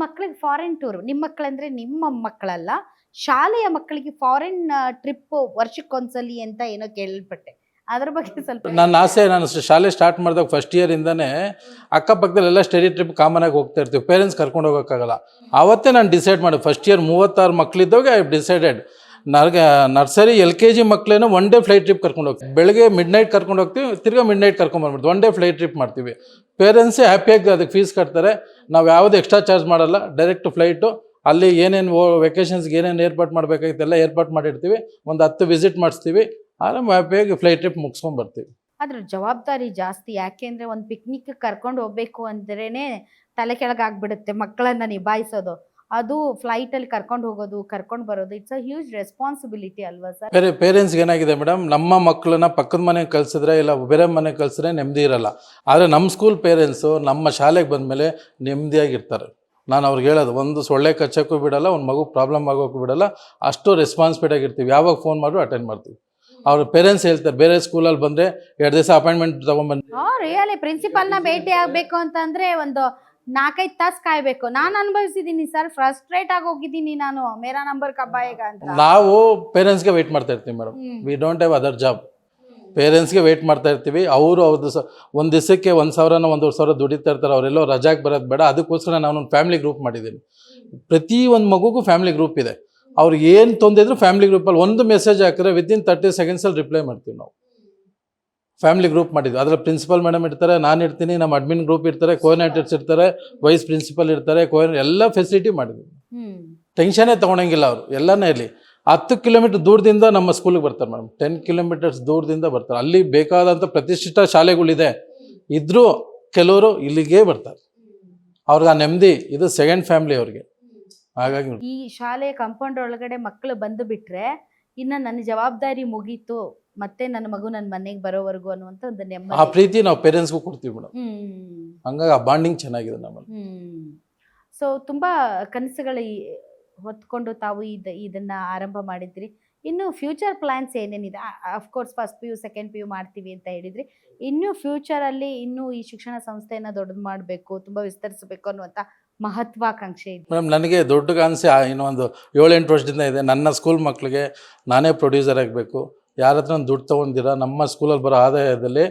ಮಕ್ಕಳಿಗೆ foreign tour, ನಿಮ್ಮ ಮಕ್ಕಳಂದ್ರೆ ನಿಮ್ಮ ಮಕ್ಕಳಲ್ಲ, ಶಾಲೆಯ ಮಕ್ಕಳಿಗೆ ಫಾರಿನ್ ಟ್ರಿಪ್ ವರ್ಷಕ್ಕೊಂದ್ಸಲಿ ಅಂತ ಏನೋ ಕೇಳಲ್ಪಟ್ಟೆ. ಅದ್ರ ಬಗ್ಗೆ ಸ್ವಲ್ಪ ನನ್ನ ಆಸೆ, ನಾನು ಶಾಲೆ ಸ್ಟಾರ್ಟ್ ಮಾಡಿದಾಗ ಫಸ್ಟ್ ಇಯರಿಂದನೇ ಅಕ್ಕಪಕ್ಕದಲ್ಲೆಲ್ಲ ಸ್ಟಡಿ ಟ್ರಿಪ್ ಕಾಮನ್ ಆಗಿ ಹೋಗ್ತಾ ಇರ್ತೀವಿ. ಪೇರೆಂಟ್ಸ್ ಕರ್ಕೊಂಡು ಹೋಗೋಕ್ಕಾಗಲ್ಲ. ಆವತ್ತೇ ನಾನು ಡಿಸೈಡ್ ಮಾಡಿ ಫಸ್ಟ್ ಇಯರ್ 36 ಮಕ್ಕಳಿದ್ದಾಗ ಐ ಡಿಸೈಡೆಡ್ ನನಗೆ nursery LKG ಮಕ್ಕಳೇನೋ one day flight trip ಕರ್ಕೊಂಡು ಹೋಗ್ತೀವಿ. ಬೆಳಗ್ಗೆ ಮಿಡ್ ನೈಟ್ ಕರ್ಕೊಂಡು ಹೋಗ್ತೀವಿ, ತಿರ್ಗಾ mid night ಕರ್ಕೊಂಡ್ಬಂದ್ಬಿಡ್ತೀವಿ. One day flight trip ಮಾಡ್ತೀವಿ. ಪೇರೆಂಟ್ಸೇ ಹ್ಯಾಪಿಯಾಗಿ ಅದಕ್ಕೆ ಫೀಸ್ ಕಟ್ತಾರೆ. ನಾವು ಯಾವುದೇ ಎಕ್ಸ್ಟ್ರಾ ಚಾರ್ಜ್ ಮಾಡಲ್ಲ. ಡೈರೆಕ್ಟ್ ಫ್ಲೈಟು ಅಲ್ಲಿ ಏನೇನು ವೆಕೇಷನ್ಸ್ಗೆ ಏನೇನು ಏರ್ಪಾಟ್ ಮಾಡಬೇಕಾಗಿತ್ತು ಎಲ್ಲ ಏರ್ಪಾಟ್ ಮಾಡಿರ್ತೀವಿ. ಒಂದು 10 ವಿಸಿಟ್ ಮಾಡಿಸ್ತೀವಿ. ಆರಾಮ್ ಹ್ಯಾಪಿಯಾಗಿ ಫ್ಲೈಟ್ ಟ್ರಿಪ್ ಮುಗಿಸ್ಕೊಂಡು ಬರ್ತೀವಿ. ಅದ್ರ ಜವಾಬ್ದಾರಿ ಜಾಸ್ತಿ. ಯಾಕೆಂದ್ರೆ ಒಂದು ಪಿಕ್ನಿಕ್ ಕರ್ಕೊಂಡು ಹೋಗ್ಬೇಕು ಅಂದ್ರೇನೆ ತಲೆ ಕೆಳಗಾಗ್ಬಿಡುತ್ತೆ ಮಕ್ಕಳನ್ನ ನಿಭಾಯಿಸೋದು. ಅದು ಫ್ಲೈಟ್ ಅಲ್ಲಿ ಕರ್ಕೊಂಡು ಹೋಗೋದು, ಕರ್ಕೊಂಡು ಬರೋದು, ಇಟ್ಸ್ ಅ ಹ್ಯೂಜ್ ರೆಸ್ಪಾನ್ಸಿಬಿಲಿಟಿ ಅಲ್ವಾ ಸರ್? ಪೇರೆಂಟ್ಸ್ಗೆ ಏನಾಗಿದೆ ಮೇಡಮ್, ನಮ್ಮ ಮಕ್ಕಳನ್ನ ಪಕ್ಕದ ಮನೆಗೆ ಕಳಿಸಿದ್ರೆ ಇಲ್ಲ ಬೇರೆ ಮನೆಗೆ ಕಳಿಸಿದ್ರೆ ನೆಮ್ಮದಿ ಇರಲ್ಲ. ಆದರೆ ನಮ್ಮ ಸ್ಕೂಲ್ ಪೇರೆಂಟ್ಸು ನಮ್ಮ ಶಾಲೆಗೆ ಬಂದಮೇಲೆ ನೆಮ್ಮದಿಯಾಗಿರ್ತಾರೆ. ನಾನು ಅವ್ರಿಗೆ ಹೇಳೋದು, ಒಂದು ಸೊಳ್ಳೆ ಕಚ್ಚೋಕ್ಕೂ ಬಿಡಲ್ಲ, ಒಂದು ಮಗು ಪ್ರಾಬ್ಲಮ್ ಆಗೋಕ್ಕೂ ಬಿಡಲ್ಲ. ಅಷ್ಟು ರೆಸ್ಪಾನ್ಸಿಬಿಲಿಟಿ ಆಗಿರ್ತೀವಿ. ಯಾವಾಗ ಫೋನ್ ಮಾಡಿದ್ರು ಅಟೆಂಡ್ ಮಾಡ್ತೀವಿ. ಅವ್ರ ಪೇರೆಂಟ್ಸ್ ಹೇಳ್ತಾರೆ, ಬೇರೆ ಸ್ಕೂಲಲ್ಲಿ ಬಂದರೆ 2 ದಿವಸ ಅಪಾಯಿಂಟ್ಮೆಂಟ್ ತೊಗೊಂಡ್ಬಂದು ರಿಯಲಿ ಪ್ರಿನ್ಸಿಪಾಲ್ನ ಭೇಟಿ ಆಗಬೇಕು ಅಂತಂದ್ರೆ ಒಂದು 4-5 ತಾಸು ಕಾಯ್ಬೇಕು. ನಾನು ಅನುಭವಿಸಿದ್ದೀನಿ ಸರ್, ಫ್ರಸ್ಟ್ರೇಟ್ ಆಗಿ ಹೋಗಿದ್ದೀನಿ ನಾನು. ಮೇರಾ ನಂಬರ್ ಕಬ್ಬಾಯೇಗ ಅಂತ. ನಾವು ಪೇರೆಂಟ್ಸ್ಗೆ ವೆಯ್ಟ್ ಮಾಡ್ತಾ ಇರ್ತೀವಿ madam. We don't have other job. ಪೇರೆಂಟ್ಸ್ಗೆ weight ಮಾಡ್ತಾ ಇರ್ತೀವಿ. ಅವರು ಅವ್ರದ್ದು ಒಂದು ದಿವಸಕ್ಕೆ 1,000 1,500 ದುಡಿತಾ ಇರ್ತಾರೆ. ಅವರೆಲ್ಲೋ ರಜಾಗೆ ಬರೋದು ಬೇಡ. ಅದಕ್ಕೋಸ್ಕರ ನಾನು ಒಂದು ಫ್ಯಾಮಿಲಿ ಗ್ರೂಪ್ ಮಾಡಿದ್ದೀನಿ. ಪ್ರತಿ ಒಂದು ಮಗುಗೂ ಫ್ಯಾಮಿಲಿ ಗ್ರೂಪ್ ಇದೆ. ಅವ್ರಿಗೆ ಏನು ತೊಂದರೆ ಇದ್ರು ಫ್ಯಾಮಿಲಿ ಗ್ರೂಪಲ್ಲಿ ಒಂದು ಮೆಸೇಜ್ ಹಾಕಿದ್ರೆ ವಿತಿನ್ 30 ಸೆಕೆಂಡ್ಸಲ್ಲಿ ರಿಪ್ಲೈ ಮಾಡ್ತೀವಿ. ನಾವು ಫ್ಯಾಮಿಲಿ ಗ್ರೂಪ್ ಮಾಡಿದ್ವಿ. ಅದರಲ್ಲಿ ಪ್ರಿನ್ಸಿಪಲ್ ಮೇಡಮ್ ಇರ್ತಾರೆ, ನಾನು ಇರ್ತೀನಿ, ನಮ್ಮ ಅಡ್ಮಿನ್ ಗ್ರೂಪ್ ಇರ್ತಾರೆ, ಕೋಆರ್ಡಿನೇಟರ್ಸ್ ಇರ್ತಾರೆ, ವೈಸ್ ಪ್ರಿನ್ಸಿಪಲ್ ಇರ್ತಾರೆ, ಎಲ್ಲ ಫೆಸಿಲಿಟಿ ಮಾಡಿದ್ವಿ. ಟೆನ್ಷನ್ನೇ ತೊಗೊಳಂಗಿಲ್ಲ ಅವರು. ಎಲ್ಲನೇ ಇರಲಿ. 10 ಕಿಲೋಮೀಟರ್ ದೂರದಿಂದ ನಮ್ಮ ಸ್ಕೂಲಿಗೆ ಬರ್ತಾರೆ ಮೇಡಮ್. 10 ಕಿಲೋಮೀಟರ್ಸ್ ದೂರದಿಂದ ಬರ್ತಾರೆ. ಅಲ್ಲಿ ಬೇಕಾದಂಥ ಪ್ರತಿಷ್ಠಿತ ಶಾಲೆಗಳಿದೆ. ಇದ್ದರೂ ಕೆಲವರು ಇಲ್ಲಿಗೆ ಬರ್ತಾರೆ. ಅವ್ರಿಗೆ ಆ ನೆಮ್ಮದಿ, ಇದು ಸೆಕೆಂಡ್ ಫ್ಯಾಮಿಲಿ ಅವ್ರಿಗೆ. ಹಾಗಾಗಿ ಈ ಶಾಲೆಯ ಕಾಂಪೌಂಡ್ ಒಳಗಡೆ ಮಕ್ಕಳು ಬಂದು ಬಿಟ್ರೆ ಇನ್ನು ನನ್ನ ಜವಾಬ್ದಾರಿ ಮುಗೀತು, ಮತ್ತೆ ನನ್ನ ಮಗು ನನ್ನ ಮನೆಗೆ ಬರೋವರೆಗೂ ಅನ್ನುವಂಥ ಒಂದು ನೆಮ್ಮದಿ, ಆ ಪ್ರೀತಿ ನಾವು ಪೇರೆಂಟ್ಸ್ಗೂ ಕೊಡ್ತೀವಿ ಮೇಡಮ್. ಹಂಗಾಗಿ ಆ ಬಾಂಡಿಂಗ್ ಚೆನ್ನಾಗಿದೆ ನಮ್ಮಲ್ಲಿ. ಸೊ ತುಂಬಾ ಕನಸುಗಳು ಹೊತ್ಕೊಂಡು ತಾವು ಇದನ್ನ ಆರಂಭ ಮಾಡಿದ್ರಿ. ಇನ್ನು ಫ್ಯೂಚರ್ ಪ್ಲಾನ್ಸ್ ಏನೇನಿದೆ? Of course first PU second PU ಮಾಡ್ತೀವಿ ಅಂತ ಹೇಳಿದ್ರಿ. ಇನ್ನು ಫ್ಯೂಚರಲ್ಲಿ ಇನ್ನೂ ಈ ಶಿಕ್ಷಣ ಸಂಸ್ಥೆಯನ್ನು ದೊಡ್ಡದು ಮಾಡಬೇಕು, ತುಂಬ ವಿಸ್ತರಿಸಬೇಕು ಅನ್ನುವಂಥ ಮಹತ್ವಾಕಾಂಕ್ಷೆ ಇದೆ ಮೇಡಮ್. ನನಗೆ ದೊಡ್ಡ ಕಾನ್ಸೆ ಇನ್ನೊಂದು 7-8 ವರ್ಷದಿಂದ ಇದೆ. ನನ್ನ ಸ್ಕೂಲ್ ಮಕ್ಕಳಿಗೆ ನಾನೇ ಪ್ರೊಡ್ಯೂಸರ್ ಆಗಬೇಕು. ಯಾರ ಹತ್ರ ದುಡ್ಡು ತೊಗೊಂಡಿರ ನಮ್ಮ ಸ್ಕೂಲಲ್ಲಿ ಬರೋ ಆದಾಯದಲ್ಲಿ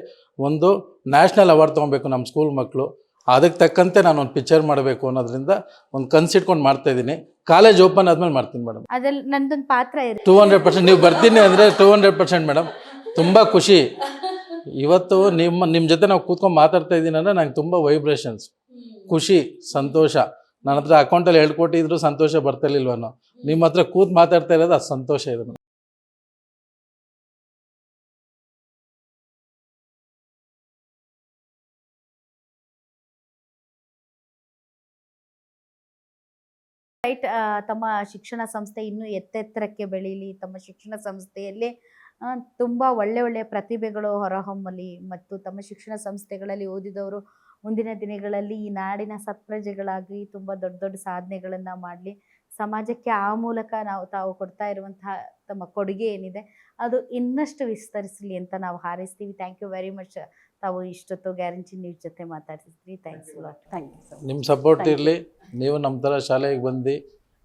ಒಂದು ನ್ಯಾಷನಲ್ ಅವಾರ್ಡ್ ತೊಗೊಬೇಕು ನಮ್ಮ ಸ್ಕೂಲ್ ಮಕ್ಕಳು. ಅದಕ್ಕೆ ತಕ್ಕಂತೆ ನಾನು ಒಂದು ಪಿಕ್ಚರ್ ಮಾಡಬೇಕು ಅನ್ನೋದ್ರಿಂದ ಒಂದು ಕನ್ಸಿಟ್ಕೊಂಡು ಮಾಡ್ತಾಯಿದ್ದೀನಿ. ಕಾಲೇಜ್ ಓಪನ್ ಆದ್ಮೇಲೆ ಮಾಡ್ತೀನಿ ಮೇಡಮ್. ಅದ್ರಲ್ಲಿ ನಂದೊಂದು ಪಾತ್ರ ಇದೆ. 200% ನೀವು ಬರ್ತೀನಿ ಅಂದರೆ 200% ಮೇಡಮ್. ತುಂಬ ಖುಷಿ. ಇವತ್ತು ನಿಮ್ಮ ಜೊತೆ ನಾವು ಕೂತ್ಕೊಂಡು ಮಾತಾಡ್ತಾ ಇದ್ದೀನಿ ಅಂದರೆ ನಂಗೆ ತುಂಬ ವೈಬ್ರೇಷನ್ಸ್, ಖುಷಿ, ಸಂತೋಷ. ನನ್ನ ಹತ್ರ ಅಕೌಂಟಲ್ಲಿ 2 ಕೋಟಿ ಇದ್ರೂ ಸಂತೋಷ ಬರ್ತಿರ್ಲಿಲ್ವನೋ. ನಿಮ್ಮ ಹತ್ರ ಕೂತ್ ಮಾತಾಡ್ತಾ ಇರೋದು ಅದು ಸಂತೋಷ ಇದೆ. ರೈಟ್. ತಮ್ಮ ಶಿಕ್ಷಣ ಸಂಸ್ಥೆ ಇನ್ನೂ ಎತ್ತೆತ್ತರಕ್ಕೆ ಬೆಳೀಲಿ. ತಮ್ಮ ಶಿಕ್ಷಣ ಸಂಸ್ಥೆಯಲ್ಲಿ ತುಂಬ ಒಳ್ಳೆಯ ಪ್ರತಿಭೆಗಳು ಹೊರಹೊಮ್ಮಲಿ ಮತ್ತು ತಮ್ಮ ಶಿಕ್ಷಣ ಸಂಸ್ಥೆಗಳಲ್ಲಿ ಓದಿದವರು ಮುಂದಿನ ದಿನಗಳಲ್ಲಿ ಈ ನಾಡಿನ ಸತ್ಪ್ರಜೆಗಳಾಗಿ ತುಂಬ ದೊಡ್ಡ ದೊಡ್ಡ ಸಾಧನೆಗಳನ್ನು ಮಾಡಲಿ. ಸಮಾಜಕ್ಕೆ ಆ ಮೂಲಕ ತಾವು ಕೊಡ್ತಾ ಇರುವಂತಹ ತಮ್ಮ ಕೊಡುಗೆ ಏನಿದೆ ಅದು ಇನ್ನಷ್ಟು ವಿಸ್ತರಿಸಲಿ ಅಂತ ನಾವು ಹಾರೈಸ್ತೀವಿ. Thank you very much. ತಾವು ಇಷ್ಟೊತ್ತು ಗ್ಯಾರಂಟಿ ನ್ಯೂಸ್ ಜೊತೆ ಮಾತಾಡ್ತಿದ್ರಿ. Thanks lot. Thank you sir. ನಿಮ್ಮ ಸಪೋರ್ಟ್ ಇರಲಿ. ನೀವು ನಮ್ಮ ಥರ ಶಾಲೆಗೆ ಬಂದು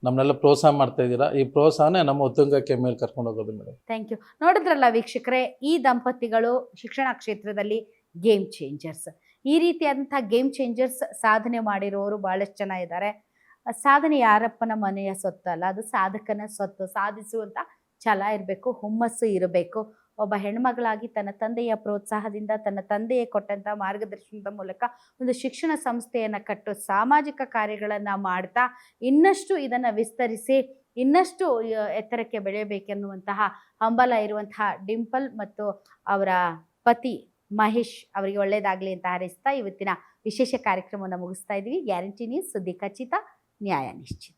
ನಮ್ಮನ್ನೆಲ್ಲ ಪ್ರೋತ್ಸಾಹ ಮಾಡ್ತಾ ಇದ್ದೀರಾ. ಈ ಪ್ರೋತ್ಸಾಹನೇ ನಮ್ಮ ಉತ್ತುಂಗಕ್ಕೆ ಮೇಲೆ ಕರ್ಕೊಂಡು ಹೋಗೋದು ಮೇಡಮ್. Thank you. ನೋಡಿದ್ರಲ್ಲ ವೀಕ್ಷಕರೇ, ಈ ದಂಪತಿಗಳು ಶಿಕ್ಷಣ ಕ್ಷೇತ್ರದಲ್ಲಿ ಗೇಮ್ ಚೇಂಜರ್ಸ್. ಈ ರೀತಿಯಾದಂಥ ಗೇಮ್ ಚೇಂಜರ್ಸ್ ಸಾಧನೆ ಮಾಡಿರೋರು ಭಾಳಷ್ಟು ಜನ ಇದ್ದಾರೆ. ಸಾಧನೆ ಯಾರಪ್ಪನ ಮನೆಯ ಸೊತ್ತಲ್ಲ, ಅದು ಸಾಧಕನ ಸೊತ್ತು. ಸಾಧಿಸುವಂಥ ಛಲ ಇರಬೇಕು, ಹುಮ್ಮಸ್ಸು ಇರಬೇಕು. ಒಬ್ಬ ಹೆಣ್ಮಗಳಾಗಿ ತನ್ನ ತಂದೆಯ ಪ್ರೋತ್ಸಾಹದಿಂದ, ತನ್ನ ತಂದೆಯೇ ಕೊಟ್ಟಂಥ ಮಾರ್ಗದರ್ಶನದ ಮೂಲಕ ಒಂದು ಶಿಕ್ಷಣ ಸಂಸ್ಥೆಯನ್ನು ಕಟ್ಟು ಸಾಮಾಜಿಕ ಕಾರ್ಯಗಳನ್ನು ಮಾಡ್ತಾ ಇನ್ನಷ್ಟು ಇದನ್ನು ವಿಸ್ತರಿಸಿ ಇನ್ನಷ್ಟು ಎತ್ತರಕ್ಕೆ ಬೆಳೆಯಬೇಕೆನ್ನುವಂತಹ ಹಂಬಲ ಇರುವಂತಹ ಡಿಂಪಲ್ ಮತ್ತು ಅವರ ಪತಿ ಮಹೇಶ್ ಅವರಿಗೆ ಒಳ್ಳೆಯದಾಗಲಿ ಅಂತ ಹಾರೈಸ್ತಾ ಇವತ್ತಿನ ವಿಶೇಷ ಕಾರ್ಯಕ್ರಮವನ್ನು ಮುಗಿಸ್ತಾ ಇದ್ದೀವಿ. ಗ್ಯಾರಂಟಿ ನ್ಯೂಸ್, ಸುದ್ದಿ ಖಚಿತ, ನ್ಯಾಯ ನಿಶ್ಚಿತ.